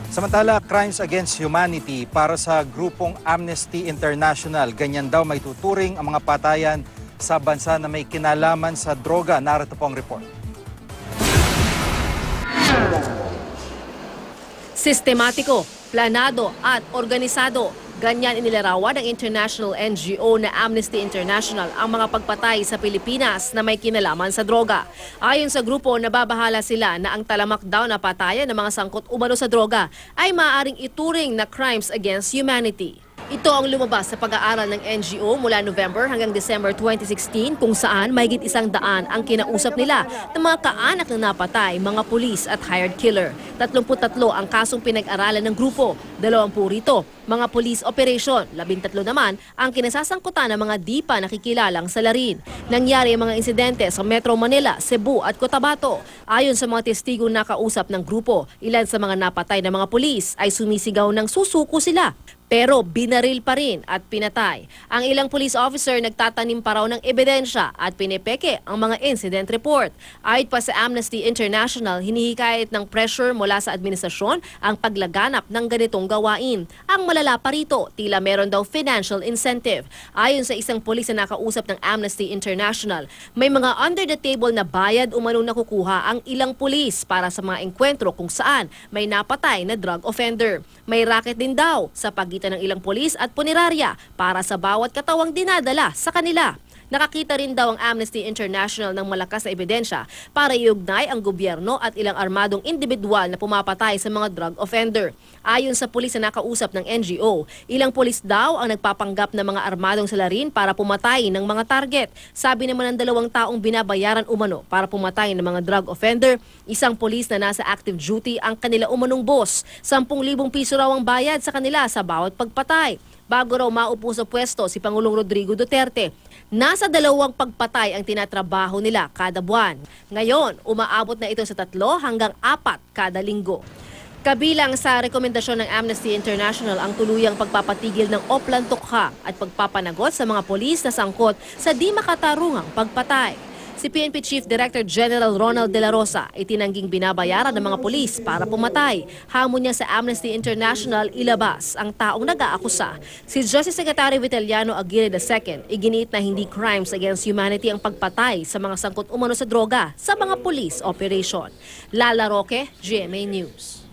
Samantala, crimes against humanity para sa grupong Amnesty International. Ganyan daw may tuturing ang mga patayan sa bansa na may kinalaman sa droga. Narito po ang report. Sistematiko, planado at organisado. Ganyan inilarawan ng international NGO na Amnesty International ang mga pagpatay sa Pilipinas na may kinalaman sa droga. Ayon sa grupo, nababahala sila na ang talamak daw na patayan ng mga sangkot umano sa droga ay maaaring ituring na crimes against humanity. Ito ang lumabas sa pag-aaral ng NGO mula November hanggang December 2016 kung saan mahigit 100 ang kinausap nila ng mga kaanak na napatay, mga pulis at hired killer. 33 ang kasong pinag-aralan ng grupo, 20 rito mga police operation, 13 naman ang kinasasangkutan ng mga di pa nakikilalang salarin. Nangyari ang mga insidente sa Metro Manila, Cebu at Cotabato. Ayon sa mga testigong nakausap ng grupo, ilan sa mga napatay na mga pulis ay sumisigaw ng susuko sila. Pero binaril pa rin at pinatay. Ang ilang police officer nagtatanim pa raw ng ebidensya at pinepeke ang mga incident report. Ayon pa sa Amnesty International, hinihikayat ng pressure mula sa administrasyon ang paglaganap ng ganitong gawain. Ang malala pa rito, tila meron daw financial incentive. Ayon sa isang pulis na nakausap ng Amnesty International, may mga under the table na bayad umanong nakukuha ang ilang pulis para sa mga engkwentro kung saan may napatay na drug offender. May racket din daw sa pagitan ng ilang pulis at punerarya para sa bawat katawang dinadala sa kanila. Nakakita rin daw ang Amnesty International ng malakas na ebidensya para iugnay ang gobyerno at ilang armadong individual na pumapatay sa mga drug offender. Ayon sa pulis na nakausap ng NGO, ilang pulis daw ang nagpapanggap ng mga armadong salarin para pumatay ng mga target. Sabi naman ng 2 taong binabayaran umano para pumatay ng mga drug offender, isang pulis na nasa active duty ang kanila umanong boss. 10,000 piso raw ang bayad sa kanila sa bawat pagpatay. Bago raw maupo sa pwesto si Pangulong Rodrigo Duterte, nasa 2 pagpatay ang tinatrabaho nila kada buwan. Ngayon, umaabot na ito sa 3 hanggang 4 kada linggo. Kabilang sa rekomendasyon ng Amnesty International ang tuluyang pagpapatigil ng oplan-tukha at pagpapanagot sa mga pulis na sangkot sa di makatarungang pagpatay. Si PNP Chief Director General Ronald De La Rosa ay tinangging binabayaran ng mga pulis para pumatay. Hamon niya sa Amnesty International ilabas ang taong nag-aakusa. Si Justice Secretary Vitaliano Aguirre II iginiit na hindi crimes against humanity ang pagpatay sa mga sangkot umano sa droga sa mga police operation. Lala Roque, GMA News.